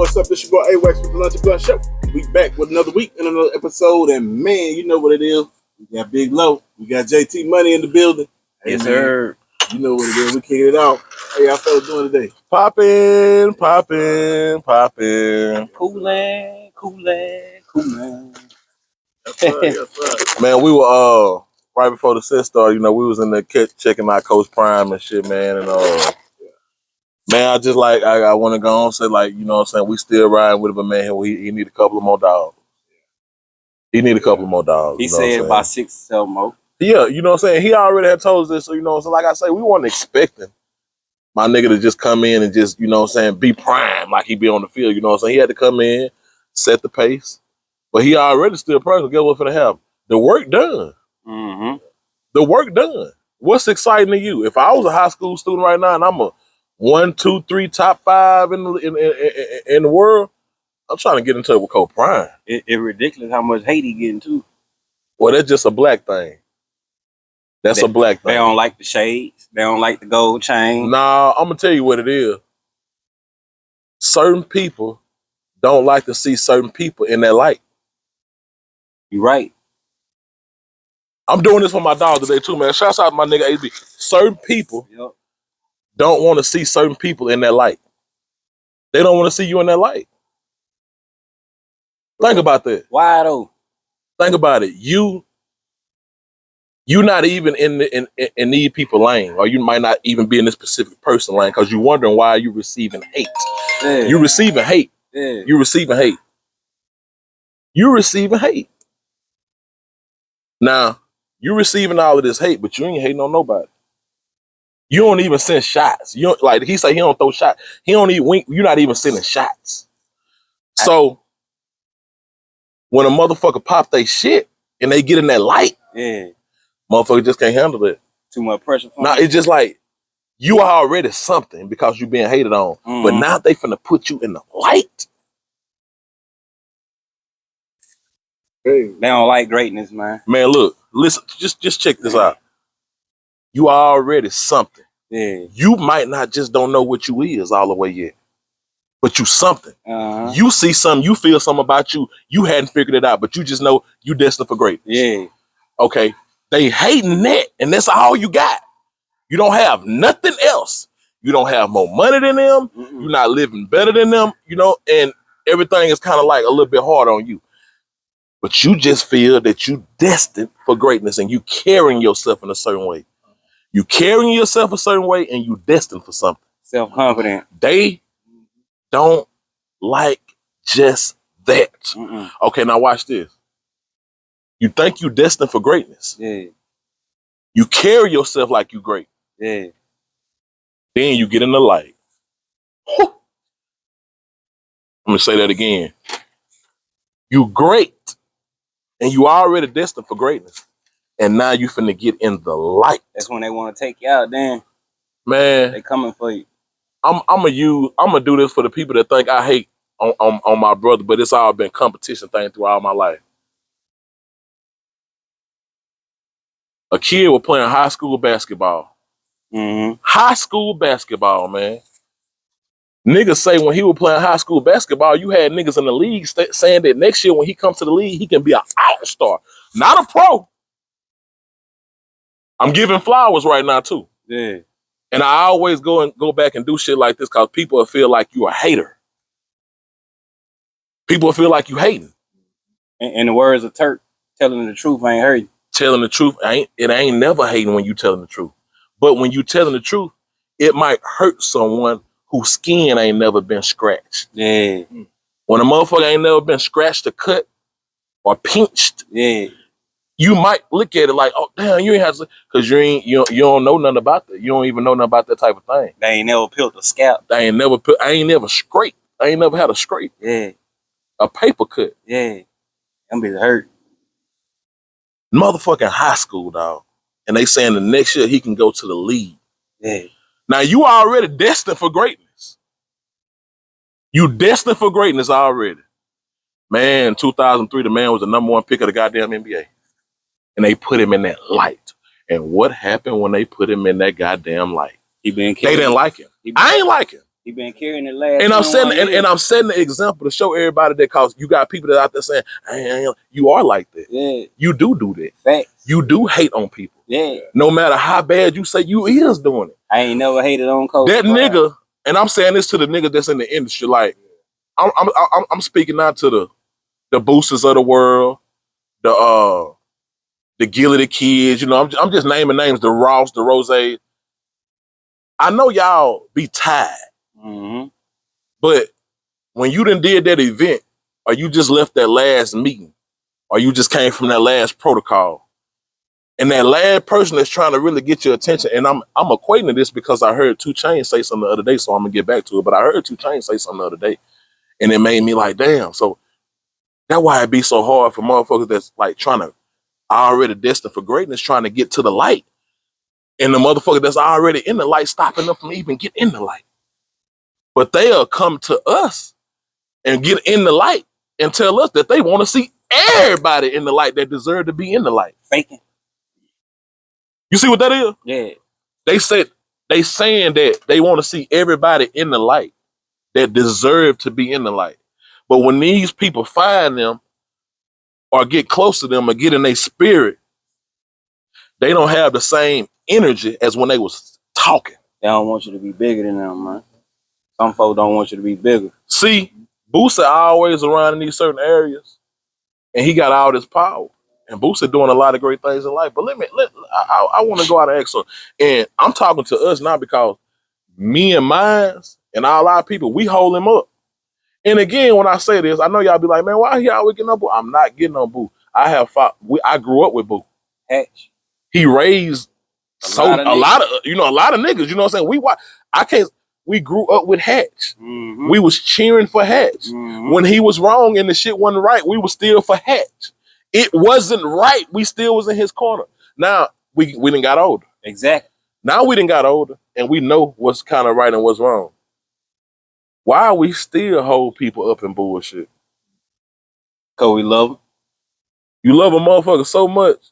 what's up? This your boy A-Wax with the Lunch and Blunt Show. We back with another week and another episode, and man, you know what it is. We got Big Lo, we got J.T. Money in the building. Hey, yes, sir. You know what it is. We kicking it off. How y'all fellas doing today? Poppin'. Coolin'. Yes, sir. Man, we were right before the set started, we was in there checking out Coach Prime and shit, man. And man, I just I want to go on and say, what I'm saying, we still riding with him, but man, he need a couple of more dogs. He need a couple of more dogs. He said about 6 or 7 more. Yeah, you know what I'm saying? He already had told us this, so like I say, we weren't expecting my nigga to just come in and just, be prime like he be on the field, you know what I'm saying? He had to come in, set the pace, but he already still personal. Guess what's finna happen? The work done. Mm-hmm. The work done. What's exciting to you? If I was a high school student right now and I'm a 1, 2, 3 top 5 in the world, I'm trying to get into it with Coach Prime. It's ridiculous how much hate he getting too. Well, that's just a black thing. That's a black thing. They don't like the shades. They don't like the gold chain. Nah, I'm gonna tell you what it is. Certain people don't like to see certain people in that light. You right. I'm doing this for my dog today too, man. Shouts out to my nigga AB. Certain people don't want to see certain people in that light. They don't want to see you in that light. Think about that. Why though? Think about it. You not even in these people lane, or you might not even be in this specific person lane because you're wondering why you're receiving hate. Yeah. You're receiving hate. Yeah. You're receiving hate. You're receiving hate. Now, you're receiving all of this hate, but you ain't hating on nobody. You don't even send shots. You don't, like he say he don't throw shots. He don't even wink. You're not even sending shots. So when a motherfucker pop they shit and they get in that light, motherfucker just can't handle it. Too much pressure. Now it's just like you are already something because you're being hated on, but now they finna put you in the light. Hey. They don't like greatness, man. Man, look, listen, just check this out. You are already something. Yeah. You might not just don't know what you is all the way yet, but you something. You see something, you feel something about you. You hadn't figured it out, but you just know you destined for greatness. Yeah. Okay. They hating that, and that's all you got. You don't have nothing else. You don't have more money than them. You're not living better than them, and everything is kind of like a little bit hard on you. But you just feel that you destined for greatness and you carrying yourself in a certain way. You carrying yourself a certain way and you destined for something. Self-confident. They don't like just that. Okay, now watch this. You think you destined for greatness. Yeah. You carry yourself like you great. Yeah. Then you get in the light. Whew. I'm gonna say that again. You great, and you already destined for greatness, and now you finna get in the light. That's when they want to take you out. Then, man, they coming for you. I'm gonna do this for the people that think I hate on my brother, but it's all been competition thing throughout my life. A kid was playing high school basketball. High school basketball, man. Niggas say when he was playing high school basketball, you had niggas in the league saying that next year when he comes to the league, he can be an all-star, not a pro. I'm giving flowers right now too. Yeah. And I always go back and do shit like this because people will feel like you a hater. People will feel like you hating. In the words of Turk, telling the truth ain't hurt you. Telling the truth, it ain't never hating when you telling the truth. But when you telling the truth, it might hurt someone whose skin ain't never been scratched. Yeah. When a motherfucker ain't never been scratched or cut or pinched, you might look at it like, oh damn, you ain't have to, because you don't know nothing about that. You don't even know nothing about that type of thing. They ain't never peeled a scalp. I ain't never scraped. I ain't never had a scrape. Yeah. A paper cut. Yeah. Them bitches hurt. Motherfucking high school, dog. And they saying the next year he can go to the league. Yeah. Now you already destined for greatness. You destined for greatness already. Man, 2003, the man was the #1 pick of the goddamn NBA. And they put him in that light. And what happened when they put him in that goddamn light? He been They didn't like him. I ain't like him. He been carrying it last. And I'm setting years. and I'm setting the example to show everybody that, cause you got people that out there saying, hey, you are like that. Yeah. You do that. Facts. You do hate on people. Yeah. No matter how bad you say you is doing it. I ain't never hated on Coach. That nigga, and I'm saying this to the nigga that's in the industry, like I'm speaking out to the boosters of the world, the Gilly kids, you know, I'm just naming names, the Ross, the Rose. I know y'all be tired, but when you done did that event, or you just left that last meeting, or you just came from that last protocol, and that last person that's trying to really get your attention, and I'm equating to this because I heard 2 Chainz say something the other day, so I'm gonna get back to it. But I heard 2 Chainz say something the other day, and it made me like, damn. So that's why it be so hard for motherfuckers that's like trying to already destined for greatness, trying to get to the light, and the motherfucker that's already in the light stopping them from even getting in the light. But they'll come to us and get in the light and tell us that they want to see everybody in the light that deserve to be in the light. Faking. You see what that is? Yeah. They saying that they want to see everybody in the light that deserve to be in the light. But when these people find them or get close to them or get in their spirit, they don't have the same energy as when they was talking. They don't want you to be bigger than them, man. Some folks don't want you to be bigger. See, Boosie always around in these certain areas, and he got all this power. And Boosie doing a lot of great things in life. But I want to go out and ask her. And I'm talking to us now because me and mines and all our people, we hold him up. And again, when I say this, I know y'all be like, man, why he always getting on Boo? I'm not getting on Boo. I grew up with Boo. Hatch. He raised a lot of niggas, you know what I'm saying? We grew up with Hatch. Mm-hmm. We was cheering for Hatch. Mm-hmm. When he was wrong and the shit wasn't right, we was still for Hatch. It wasn't right. We still was in his corner. Now we done got older. Exactly. Now we done got older and we know what's kind of right and what's wrong. Why we still hold people up in bullshit? Cause we love them. You love a motherfucker so much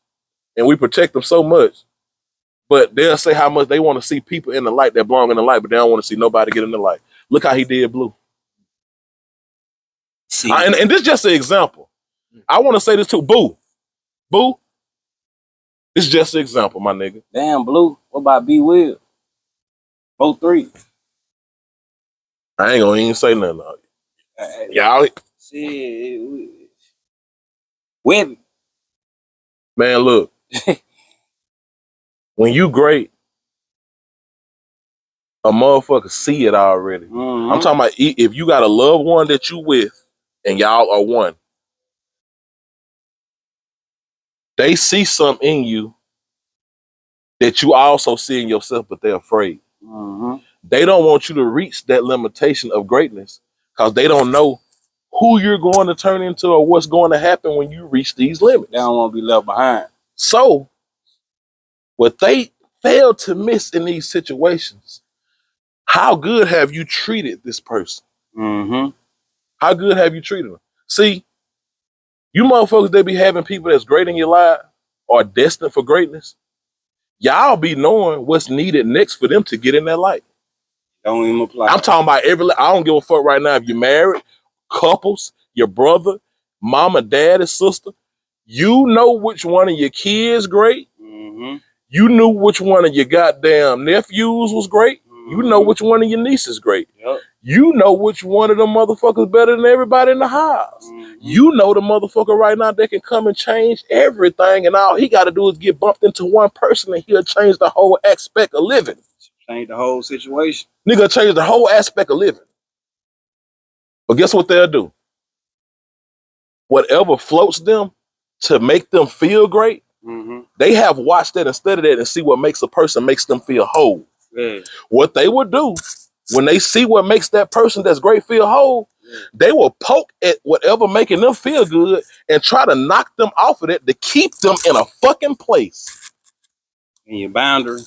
and we protect them so much. But they'll say how much they want to see people in the light that belong in the light, but they don't want to see nobody get in the light. Look how he did Blue. And this is just an example. I want to say this too. Boo. This is just an example, my nigga. Damn, Blue. What about B Will? 03. I ain't gonna even say nothing. Y'all. Shit. Webby. Man, look. When you great, a motherfucker see it already. Mm-hmm. I'm talking about if you got a loved one that you with and y'all are one, they see something in you that you also see in yourself, but they're afraid. Mm-hmm. They don't want you to reach that limitation of greatness because they don't know who you're going to turn into or what's going to happen when you reach these limits. They don't want to be left behind. So, what they fail to miss in these situations, how good have you treated this person? Mm-hmm. How good have you treated them? See, you motherfuckers that be having people that's great in your life or destined for greatness, y'all be knowing what's needed next for them to get in that light. Don't even apply. I'm talking about I don't give a fuck right now if you're married, couples, your brother, mama, daddy, sister. You know which one of your kids great. Mm-hmm. You knew which one of your goddamn nephews was great. Mm-hmm. You know which one of your nieces great. Yep. You know which one of them motherfuckers better than everybody in the house. Mm-hmm. You know the motherfucker right now that can come and change everything, and all he got to do is get bumped into one person and he'll change the whole aspect of living. Change the whole situation. Nigga change the whole aspect of living. But guess what they'll do? Whatever floats them to make them feel great, mm-hmm. They have watched that and studied that and see what makes a person makes them feel whole. Yeah. What they would do when they see what makes that person that's great feel whole, they will poke at whatever making them feel good and try to knock them off of that to keep them in a fucking place. In your boundary.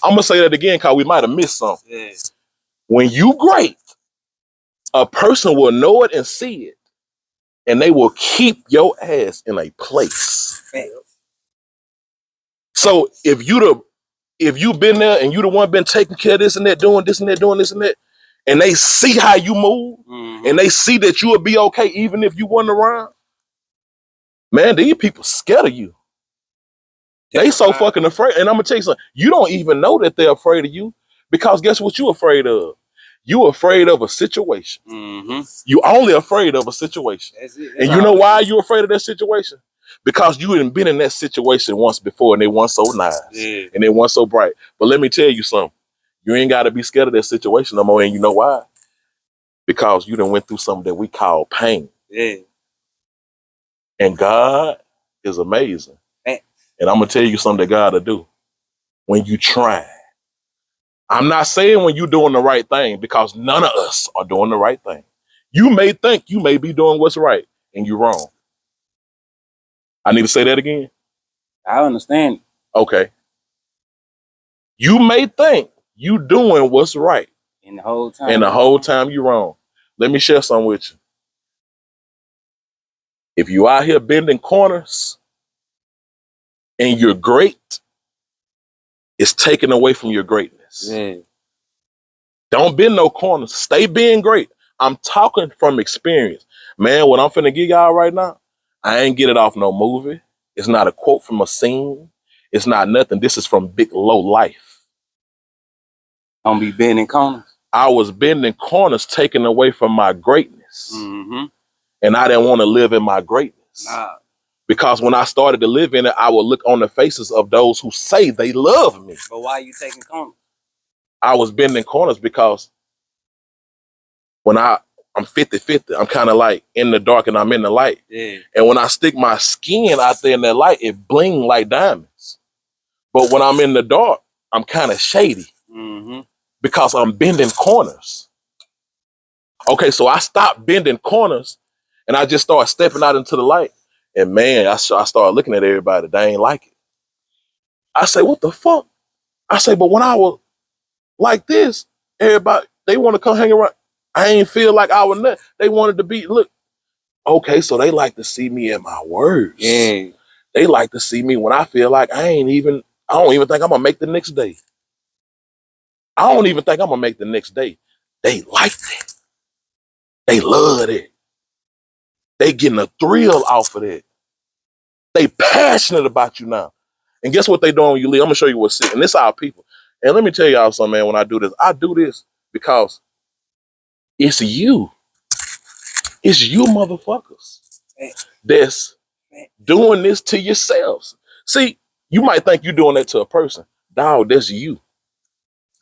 I'm gonna say that again because we might have missed something. Yeah. When you great, a person will know it and see it, and they will keep your ass in a place. Yeah. So if you've been there and you the one been taking care of this and that, doing this and that, doing this and that, and they see how you move, and they see that you will be okay even if you wasn't around, man, these people scared of you. They so fucking afraid. And I'm gonna tell you something, you don't even know that they're afraid of you, because guess what you're afraid of? You're afraid of a situation. You only afraid of a situation. And you know why you're afraid of that situation? Because you hadn't been in that situation once before, and they weren't so nice. And they weren't so bright. But let me tell you something. You ain't got to be scared of that situation no more. And you know why? Because you done went through something that we call pain. And God is amazing. And I'm going to tell you something that God will do. When you try. I'm not saying when you're doing the right thing, because none of us are doing the right thing. You may think you may be doing what's right, and you're wrong. I need to say that again? I understand. Okay. You may think you doing what's right. And the whole time. And the whole time you're wrong. Let me share something with you. If you out here bending corners and you're great, it's taken away from your greatness. Don't bend no corners. Stay being great. I'm talking from experience. Man, what I'm finna give y'all right now, I ain't get it off no movie. It's not a quote from a scene. It's not nothing. This is from Big Lo life. Don't be bending corners. I was bending corners taken away from my greatness. And I didn't want to live in my greatness. Because when I started to live in it, I would look on the faces of those who say they love me. But why are you taking corners? I was bending corners because when I'm 50-50, I'm kind of like in the dark and I'm in the light. And when I stick my skin out there in that light, it bling like diamonds. But when I'm in the dark, I'm kind of shady because I'm bending corners. Okay, so I stopped bending corners and I just started stepping out into the light. And man, I started looking at everybody. They ain't like it. I say, what the fuck? I say, but when I was like this, everybody, they want to come hang around. I ain't feel like I was nothing. They wanted to be, look. Okay, so they like to see me at my worst. They like to see me when I feel like I don't even think I'm gonna make the next day. I don't even think I'm gonna make the next day. They like that. They love it. They getting a thrill off of that. They passionate about you now. And guess what they doing when you leave? I'm gonna show you what's sick. And this our people. And let me tell y'all something, man, when I do this because it's you. It's you motherfuckers that's doing this to yourselves. See, you might think you're doing that to a person. Dog, that's you.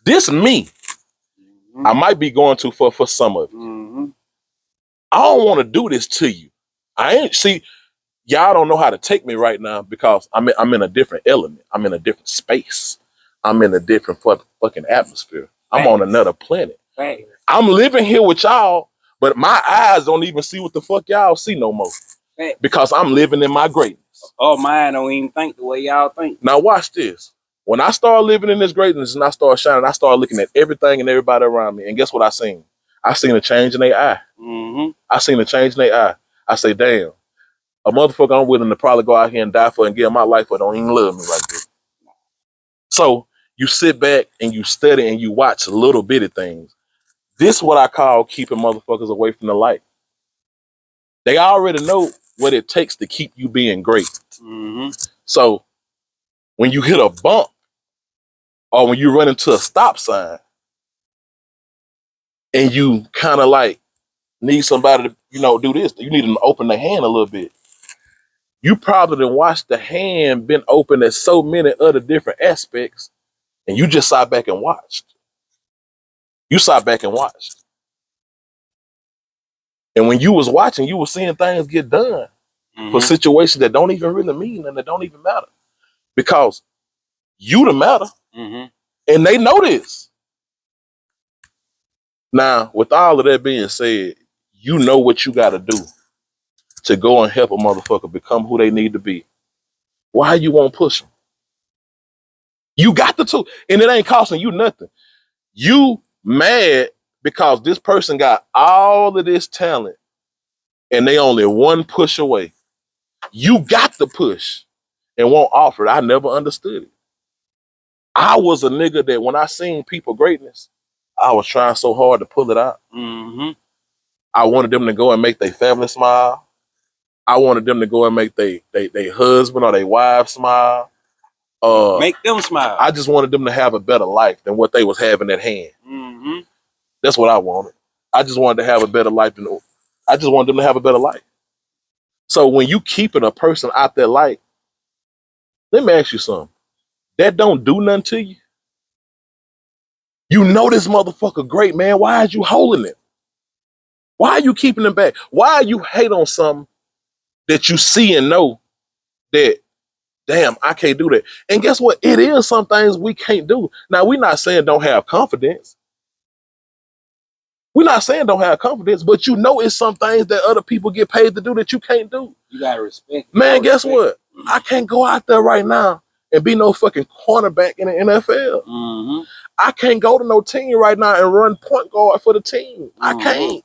This me. I might be going to for some of it. I don't want to do this to you. Y'all don't know how to take me right now because I'm in a different element. I'm in a different space. I'm in a different fucking atmosphere. I'm on another planet. I'm living here with y'all, but my eyes don't even see what the fuck y'all see no more. Because I'm living in my greatness. Oh, mine don't even think the way y'all think. Now watch this. When I start living in this greatness and I start shining, I start looking at everything and everybody around me. And guess what I seen? I seen a change in their eye. I seen a change in their eye. I say, damn, a motherfucker I'm willing to probably go out here and die for and give my life for don't even love me like this. So you sit back and you study and you watch little bitty things. This is what I call keeping motherfuckers away from the light. They already know what it takes to keep you being great. So when you hit a bump or when you run into a stop sign and you kind of like need somebody to, do this, you need them to open their hand a little bit. You probably done watched the hand been open at so many other different aspects and you just sat back and watched. You sat back and watched. And when you was watching, you were seeing things get done for situations that don't even really mean and that don't even matter. Because you the matter. And they know this. Now, with all of that being said, you know what you got to do to go and help a motherfucker become who they need to be. Why you won't push them? You got the tool, and it ain't costing you nothing. You mad because this person got all of this talent and they only one push away. You got the push and won't offer it. I never understood it. I was a nigga that when I seen people greatness, I was trying so hard to pull it out. Mm-hmm. I wanted them to go and make their family smile. I wanted them to go and make their husband or their wife smile. Make them smile. I just wanted them to have a better life than what they was having at hand. Mm-hmm. That's what I wanted. I just wanted to have a better life I just wanted them to have a better life. So when you keeping a person out there light, let me ask you something. That don't do nothing to you. You know this motherfucker great, man. Why is you holding it? Why are you keeping him back? Why you hate on something that you see and know that, damn, I can't do that. And guess what? It is some things we can't do. Now, we're not saying don't have confidence. We're not saying don't have confidence, but you know it's some things that other people get paid to do that you can't do. You gotta respect. Man, guess what? I can't go out there right now and be no fucking cornerback in the NFL. Mm-hmm. I can't go to no team right now and run point guard for the team. I can't.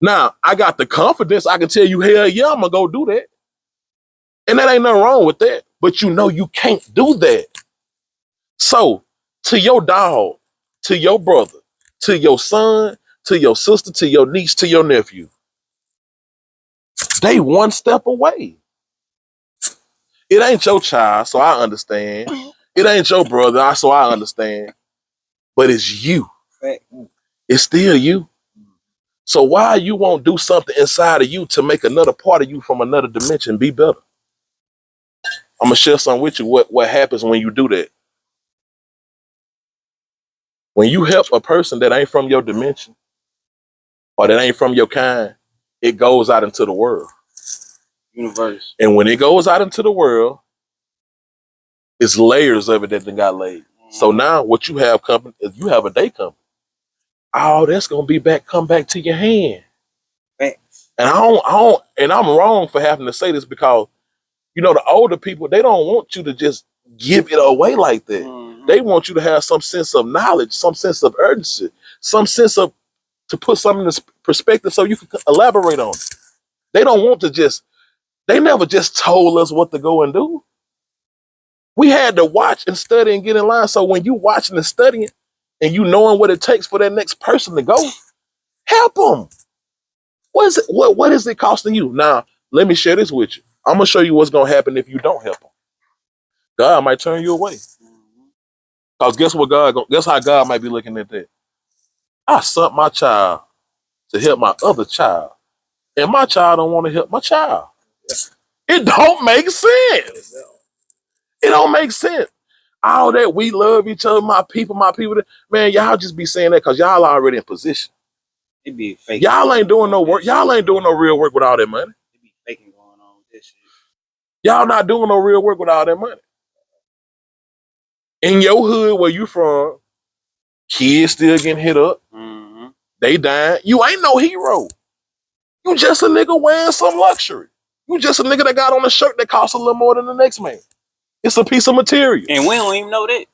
Now, I got the confidence. I can tell you, hell yeah, I'm going to go do that. And that ain't nothing wrong with that. But you know you can't do that. So, to your dog, to your brother, to your son, to your sister, to your niece, to your nephew, they one step away. It ain't your child, so I understand. It ain't your brother, so I understand. But it's you. It's still you. So why you won't do something inside of you to make another part of you from another dimension be better? I'm going to share something with you. What happens when you do that? When you help a person that ain't from your dimension or that ain't from your kind, it goes out into the world. Universe. And when it goes out into the world, it's layers of it that then got laid. So now what you have coming is you have a day coming. Oh, that's gonna be come back to your hand. Thanks. And and I'm wrong for having to say this because you know the older people, they don't want you to just give it away like that. Mm-hmm. They want you to have some sense of knowledge, some sense of urgency, some sense of to put something in perspective so you can elaborate on it. They don't want to they never just told us what to go and do. We had to watch and study and get in line. So when you watching and studying and you knowing what it takes for that next person to go, help them. What is it costing you? Now, let me share this with you. I'm going to show you what's going to happen if you don't help them. God might turn you away. Because guess how God might be looking at that? I sent my child to help my other child. And my child don't want to help my child. It don't make sense. It don't make sense. All that we love each other, my people, man, y'all just be saying that because y'all already in position. It be fake. Y'all ain't doing no work. Y'all ain't doing no real work with all that money. It be faking going on with this shit. Y'all not doing no real work with all that money. In your hood where you from, kids still getting hit up. Mm-hmm. They dying. You ain't no hero. You just a nigga wearing some luxury. You just a nigga that got on a shirt that costs a little more than the next man. It's a piece of material. And we don't even know that.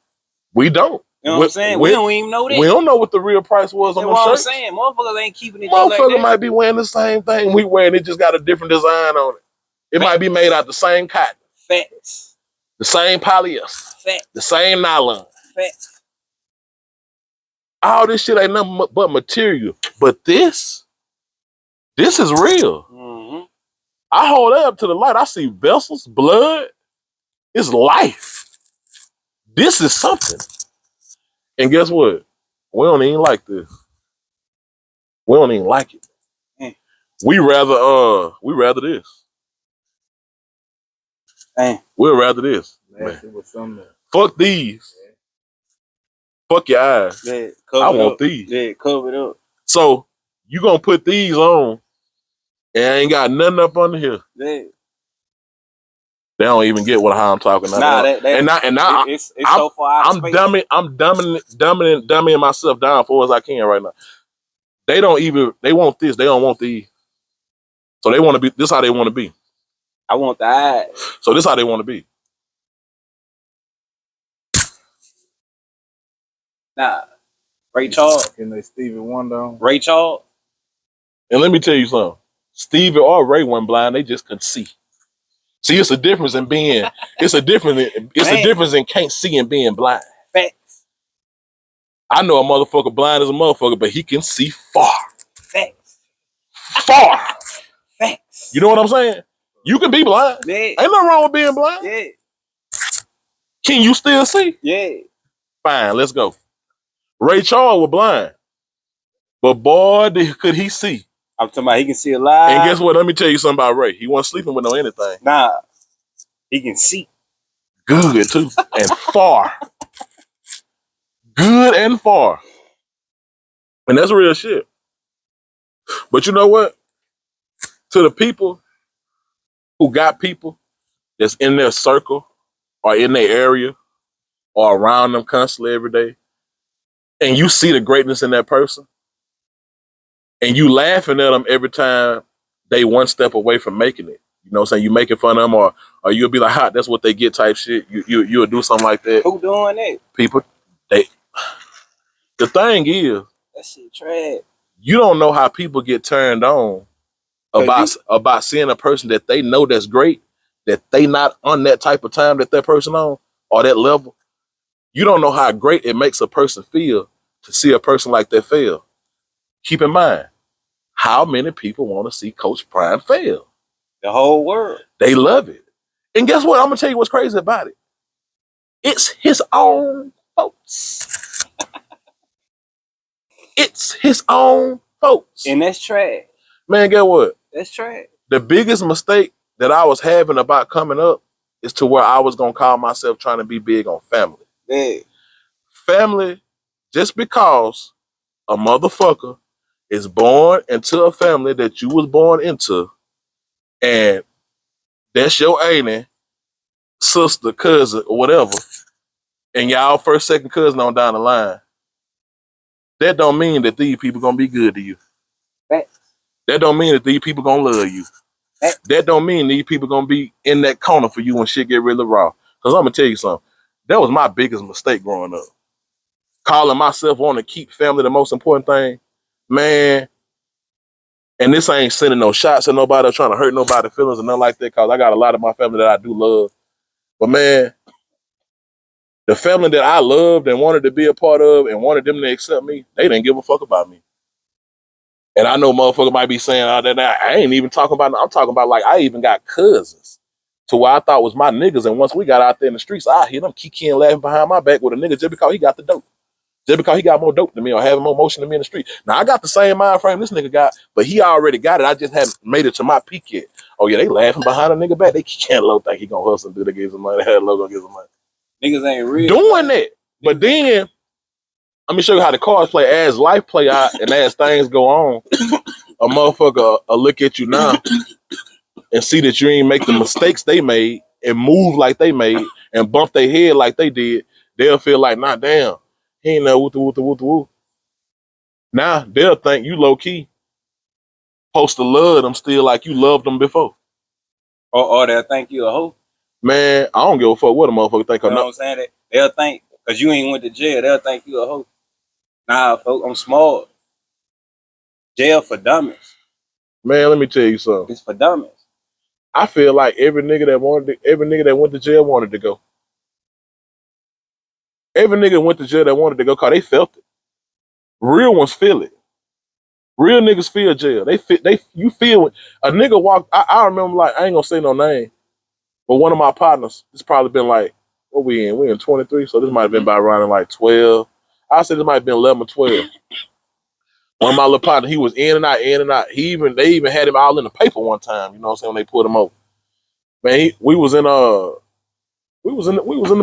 We don't. You know what I'm saying? We don't even know that. We don't know what the real price was on the shirt. That's what I'm saying. Motherfuckers ain't keeping it Motherfucker like that. might be wearing the same thing we wearing. It just got a different design on it. It might be made out the same cotton. Facts. The same polyester. Facts. The same nylon. Facts. All this shit ain't nothing but material. But this is real. Mm-hmm. I hold that up to the light. I see vessels, blood. It's life. This is something. And guess what? We don't even like this. We don't even like it. Mm. We rather this. We'd rather this. Man. Fuck these. Yeah. Fuck your eyes. Yeah, I want these. Yeah, cover it up. So you gonna put these on and ain't got nothing up under here. Yeah. They don't even get how I'm talking now. It's so far out of space. I'm dumbing myself down for as I can right now. They want this, they don't want these. So they want to be, this how they want to be. I want the eyes. So this how they want to be. Nah. Ray Charles. Can they Stevie Wonder on? Ray Charles. And let me tell you something. Stevie or Ray weren't blind, they just couldn't see. See, it's a difference in difference in can't see and being blind. Facts. I know a motherfucker blind as a motherfucker, but he can see far. Facts. Far. Facts. You know what I'm saying? You can be blind. Yeah. Ain't nothing wrong with being blind. Yeah. Can you still see? Yeah. Fine, let's go. Ray Charles was blind, but boy, could he see. I'm talking about he can see a lot. And guess what? Let me tell you something about Ray. He wasn't sleeping with no anything. Nah. He can see. Good, too. And far. Good and far. And that's real shit. But you know what? To the people who got people that's in their circle or in their area or around them constantly every day, and you see the greatness in that person, and you laughing at them every time they one step away from making it. You know what I'm saying? You making fun of them or you'll be like, "Ha, that's what they get" type shit. You'll do something like that. Who doing that? People, the thing is, that shit trash. You don't know how people get turned on about seeing a person that they know that's great, that they not on that type of time that person on or that level. You don't know how great it makes a person feel to see a person like that fail. Keep in mind, how many people want to see Coach Prime fail? The whole world. They love it. And guess what? I'm going to tell you what's crazy about it. It's his own folks. It's his own folks. And that's trash. Man, guess what? That's trash. The biggest mistake that I was having about coming up is to where I was going to call myself trying to be big on family. Yeah. Family, just because a motherfucker is born into a family that you was born into, and that's your auntie, sister, cousin, or whatever, and y'all first, second cousin on down the line, that don't mean that these people gonna be good to you. Right. That don't mean that these people gonna love you. Right. That don't mean these people gonna be in that corner for you when shit get really raw. Because I'm gonna tell you something. That was my biggest mistake growing up. Calling myself wanting to keep family the most important thing, man. And this ain't sending no shots at nobody or trying to hurt nobody's feelings or nothing like that, because I got a lot of my family that I do love. But man, the family that I loved and wanted to be a part of and wanted them to accept me, they didn't give a fuck about me. And I know motherfucker might be saying, oh, that I ain't even talking about, I'm talking about like I even got cousins to what I thought was my niggas. And once we got out there in the streets, I hear them kikiing laughing behind my back with a nigga just because he got the dope. Just because he got more dope than me or having more motion than me in the street. Now, I got the same mind frame this nigga got, but he already got it. I just haven't made it to my peak yet. Oh, yeah, they laughing behind a nigga back. They can't low think he gonna hustle and do to get some money. That low gonna get some money. Niggas ain't real. Doing that. But then, let me show you how the cards play. As life play out and as things go on, a motherfucker will look at you now and see that you ain't make the mistakes they made and move like they made and bump their head like they did. They'll feel like, nah, damn. He ain't know woo. Now they'll think you low key supposed to love them still like you loved them before. Or they'll think you a hoe. Man, I don't give a fuck what a motherfucker think You or know not. what I'm saying? They'll think, because you ain't went to jail, they'll think you a hoe. Nah, folks, I'm smart. Jail for dummies. Man, let me tell you something. It's for dummies. I feel like every nigga that went to jail wanted to go. Every nigga went to jail that wanted to go because they felt it. Real ones feel it. Real niggas feel jail. You feel it. A nigga walked. I remember, like, I ain't gonna say no name, but one of my partners, it's probably been like, what we in? We in 23, so this might have been by around like 12. I said this might have been 11 or 12. One of my little partners, he was in and out, in and out. They even had him all in the paper one time. You know what I'm saying? When they pulled him over. Man, we was in the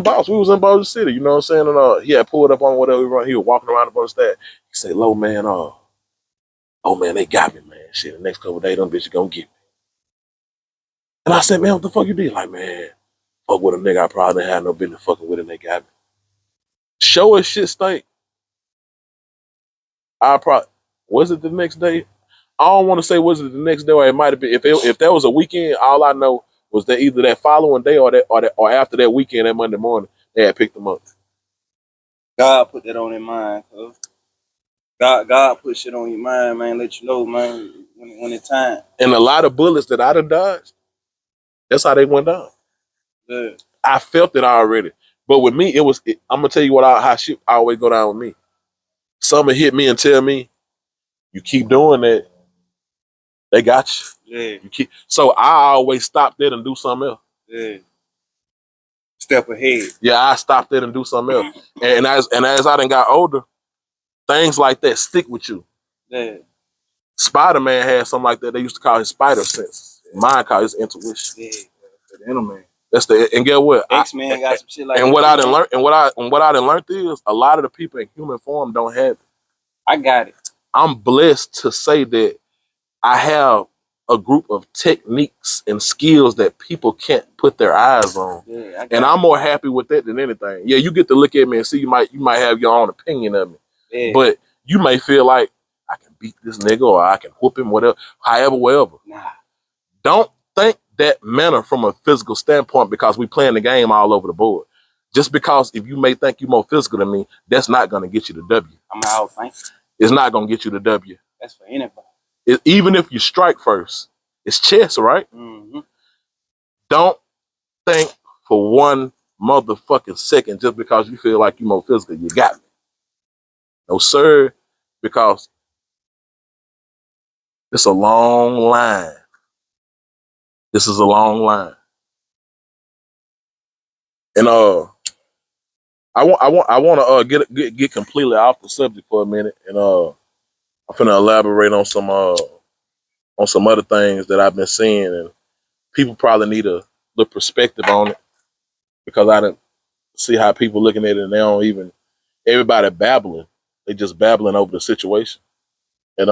box. We was in Boulder City. You know what I'm saying? And he had pulled up on whatever he was walking around the bus stand. He said, "Low man, oh man, they got me, man. Shit, the next couple of days, them bitches gonna get me." And I said, "Man, what the fuck you did?" Like, man, fuck with a nigga I probably didn't have no business fucking with, and they got me. Show us shit stink. Was it the next day? I don't want to say was it the next day, or it might have been. If that was a weekend, all I know was that either that following day or after that weekend, that Monday morning, they had picked them up. God put that on their mind, cuz. God put shit on your mind, man. Let you know, man, when it's time. And a lot of bullets that I done dodged, that's how they went down. Yeah. I felt it already. But with me, I'm gonna tell you how shit always go down with me. Someone hit me and tell me, you keep doing that, they got you. Yeah. So I always stop there and do something else. Yeah. Step ahead. Yeah, I stop there and do something else. And as I done got older, things like that stick with you. Yeah. Spider-Man had something like that. They used to call his spider sense. Mine called his intuition. Yeah. The inner man. That's and get what? X-Men got some shit like that. And what I done learned, and what I done learned is a lot of the people in human form don't have it. I got it. I'm blessed to say that I have a group of techniques and skills that people can't put their eyes on. Yeah, and I'm more happy with that than anything. Yeah, you get to look at me and see you might have your own opinion of me. Yeah. But you may feel like I can beat this nigga or I can whoop him, whatever, wherever. Nah. Don't think that manner from a physical standpoint because we playing the game all over the board. Just because if you may think you're more physical than me, that's not going to get you the W. I'm out think. It's not going to get you the W. That's for anybody. Even if you strike first, it's chess, right? Mm-hmm. Don't think for one motherfucking second just because you feel like you're more physical, you got me. No, sir, because it's a long line. This is a long line. And I want to get completely off the subject for a minute, and I'm finna elaborate on some other things that I've been seeing, and people probably need a little perspective on it because I didn't see how people looking at it and they don't even everybody babbling. They just babbling over the situation. And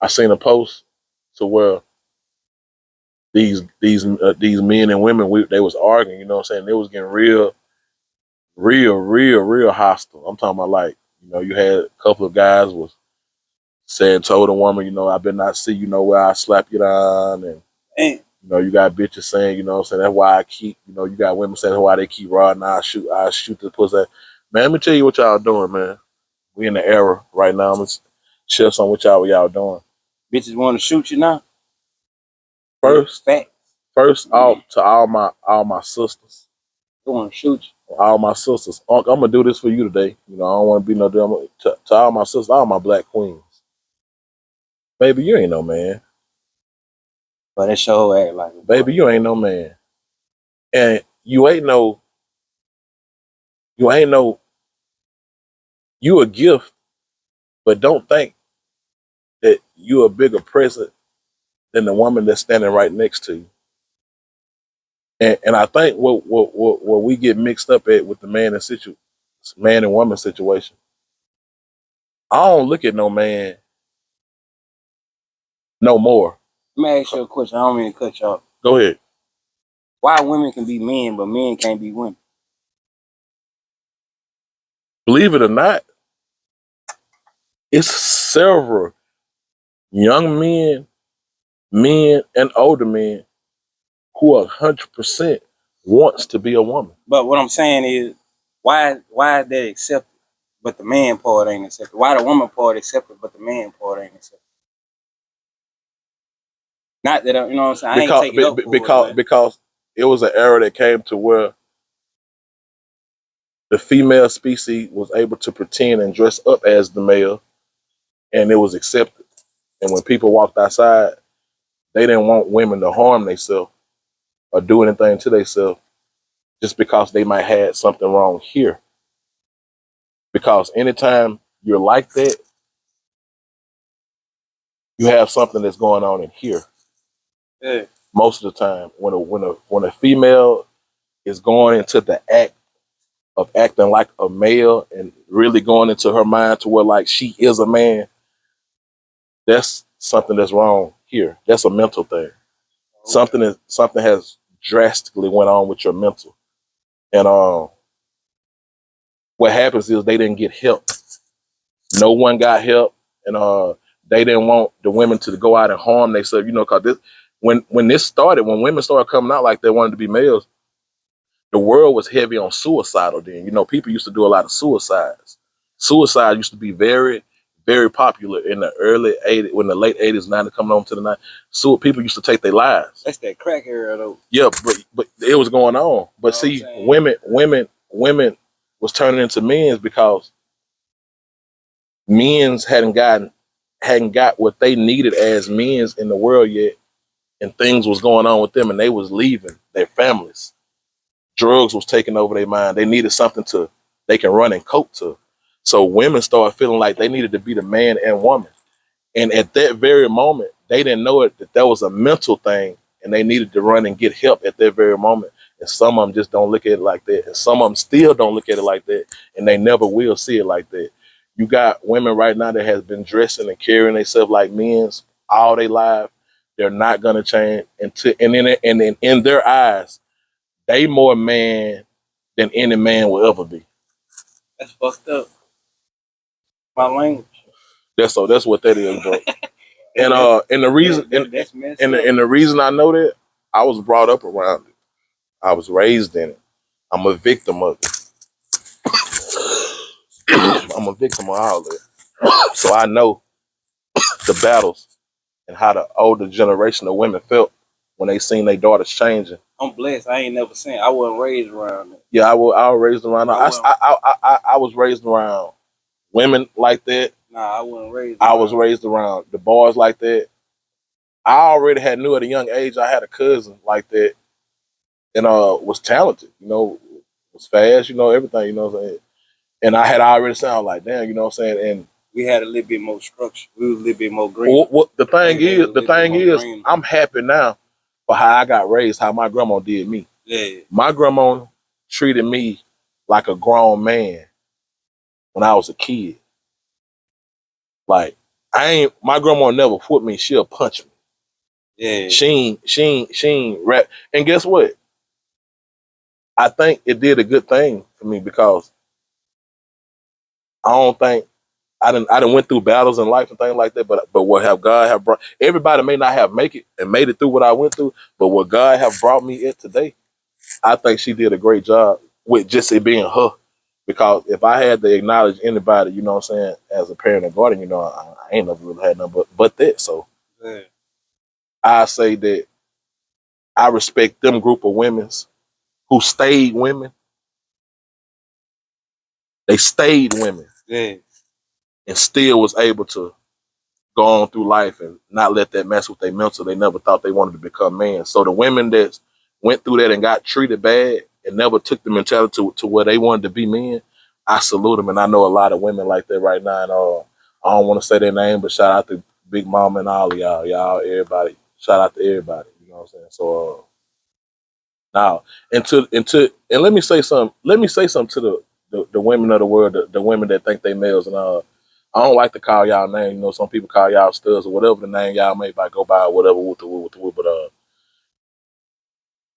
I seen a post to where these men and women they was arguing. You know what I'm saying? They was getting real hostile. I'm talking about like you had a couple of guys was told a woman, I better not see you nowhere. I slap you down, and you got bitches saying, what I'm saying, that's why I keep, you got women saying why they keep riding. I shoot the pussy. Man, let me tell you what y'all doing, man. We in the era right now. I'm gonna share some with y'all doing. Bitches want to shoot you now. First Mm-hmm. to all my sisters. They want to shoot you. All my sisters. I'm gonna do this for you today. I don't want to be no dumb. To all my sisters, all my black queens. Baby, you ain't no man. But that show act like it. Baby, you ain't no man. And you a gift, but don't think that you a bigger present than the woman that's standing right next to you. And I think what we get mixed up at with the man and woman situation, I don't look at no man no more. Let me ask you a question. I don't mean to cut you off. Go ahead. Why women can be men, but men can't be women? Believe it or not, it's several young men and older men who 100% wants to be a woman. But what I'm saying is, why is that accepted, but the man part ain't accepted? Why the woman part accepted, but the man part ain't accepted? Not that you know what I'm saying. I ain't take it up for it, because it was an era that came to where the female species was able to pretend and dress up as the male, and it was accepted. And when people walked outside, they didn't want women to harm themselves or do anything to themselves just because they might have something wrong here. Because anytime you're like that, you have something that's going on in here. Yeah. Most of the time, when a female is going into the act of acting like a male and really going into her mind to where like she is a man, that's something that's wrong here. That's a mental thing. Something has drastically went on with your mental. And what happens is they didn't get help. No one got help, and they didn't want the women to go out and harm themselves. Because when this started, when women started coming out like they wanted to be males, the world was heavy on suicidal then. People used to do a lot of suicides. Suicide used to be very, very popular in the early 80s, when the late 80s, 90s, coming on to the 90s. So people used to take their lives. That's that crack era though. Yeah, but it was going on. But see, women was turning into men because men's hadn't got what they needed as men's in the world yet, and things was going on with them, and they was leaving their families. Drugs was taking over their mind. They needed something they can run and cope to. So women started feeling like they needed to be the man and woman. And at that very moment, they didn't know it that was a mental thing, and they needed to run and get help at that very moment. And some of them just don't look at it like that, and some of them still don't look at it like that, and they never will see it like that. You got women right now that has been dressing and carrying themselves like men's all their life. They're not gonna change, and in their eyes, they more man than any man will ever be. That's fucked up. My language. That's what that is, bro. And the reason that's messed up. and the reason I know that, I was brought up around it. I was raised in it. I'm a victim of it. I'm a victim of all of it. So I know the battles and how the older generation of women felt when they seen their daughters changing. I'm blessed. I ain't never seen. I wasn't raised around it. Yeah, I was raised around. I was raised around women like that. Nah, I wasn't raised. I was raised around the boys like that. I already knew at a young age I had a cousin like that, and was talented. Was fast. Everything. You know what I'm saying. And I had already sound like, damn. You know what I'm saying. And we had a little bit more structure. We was a little bit more green. The thing is, I'm happy now for how I got raised, how my grandma did me. Yeah. My grandma treated me like a grown man when I was a kid. Like, my grandma never put me, she'll punch me. Yeah. She ain't rap. And guess what? I think it did a good thing for me, because I don't think I done went through battles in life and things like that, but what have God have brought, everybody may not have made it through what I went through, but what God have brought me at today, I think she did a great job with just it being her. Because if I had to acknowledge anybody, you know what I'm saying, as a parent and guardian, I ain't never really had nothing but that. So yeah. I say that I respect them group of women who stayed women. They stayed women. Yeah. And still was able to go on through life and not let that mess with their mental. They never thought they wanted to become men. So the women that went through that and got treated bad and never took the mentality to where they wanted to be men, I salute them. And I know a lot of women like that right now. And I don't want to say their name, but shout out to Big Mama and all of y'all, everybody. Shout out to everybody. You know what I'm saying? So now, and let me say something. Let me say something to the women of the world, the women that think they males, and I don't like to call y'all names. Some people call y'all studs or whatever the name y'all may go by, whatever, but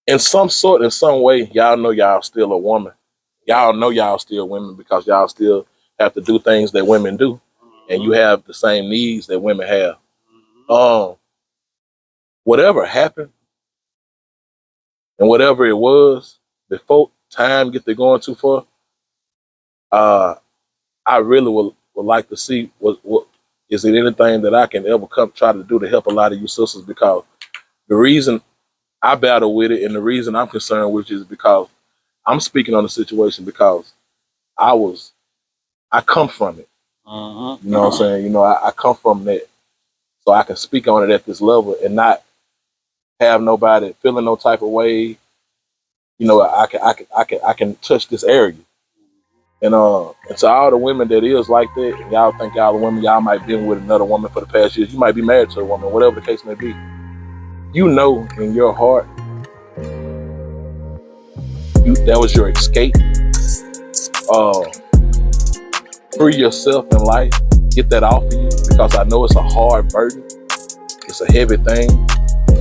in some way, y'all know y'all still a woman. Y'all know y'all still women, because y'all still have to do things that women do, and you have the same needs that women have. Whatever happened, and whatever it was before time get to going too far, I really would like to see what is it anything that I can ever try to do to help a lot of you sisters, because the reason I battle with it and the reason I'm concerned with it is because I'm speaking on the situation, because I come from it. You know what I'm saying? I come from that, so I can speak on it at this level and not have nobody feeling no type of way. I can touch this area. And to all the women that is like that, and y'all think y'all a woman, y'all might been with another woman for the past years, you might be married to a woman, whatever the case may be. You know in your heart, that was your escape. Free yourself in life, get that off of you, because I know it's a hard burden. It's a heavy thing.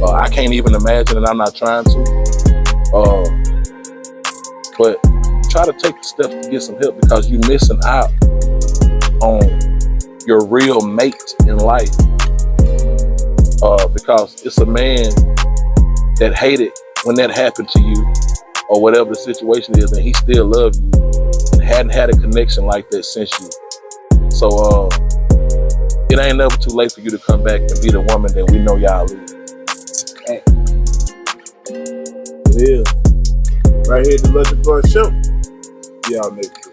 I can't even imagine, and I'm not trying to. But try to take the steps to get some help, because you're missing out on your real mate in life. Because it's a man that hated when that happened to you, or whatever the situation is, and he still loved you and hadn't had a connection like that since you. So it ain't never too late for you to come back and be the woman that we know y'all Hey. It is. Right here at the Let the Blood Show. See y'all next week.